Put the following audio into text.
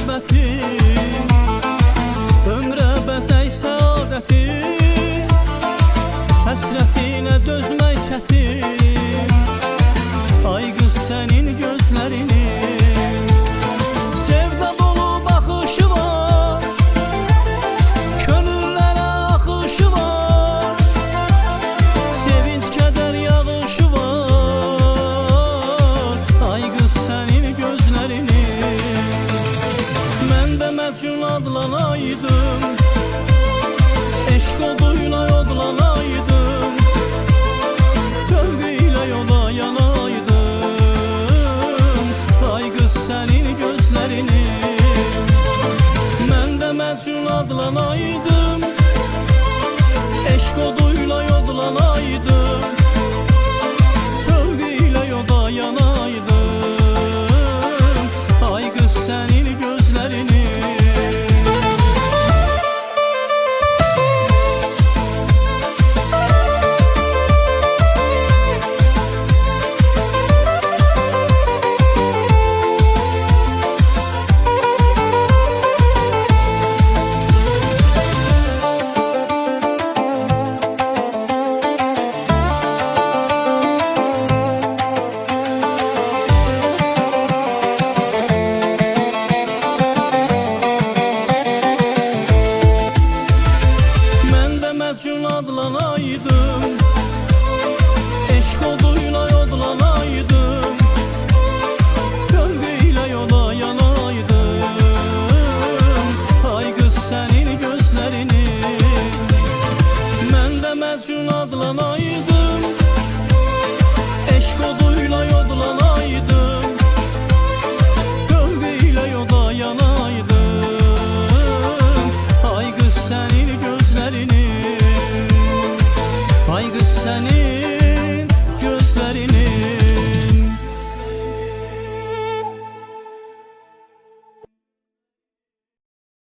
məhəbbətin, ömrə bəzək səadətin, həsrətinə dözmək çətin. Ay qız sənin gözlərinin sevda dolu baxışı var, könüllərə axışı var, sevinç kədər yağışı var. Ay qız sənin gözlərinin mən də məcnun adlanaydım, eşq oduyla odlanaydım, tövbə yola yanaydım. Ay qız sənin gözlərinin mən də məcnun adlanaydım, eşq oduyla yodlanaydım, tövbə yola yanaydım. Ay qız sənin gözlərinin məcnun adlanaydım, eşq oduyla yodlanaydım, tövbə yola yanaydım. Ay qız sənin gözlərinin mən də məcnun adlanaydım, eşq oduyla yodlanaydım, tövbə yola yanaydım. Ay qız sənin gözlərinin, ay qız sənin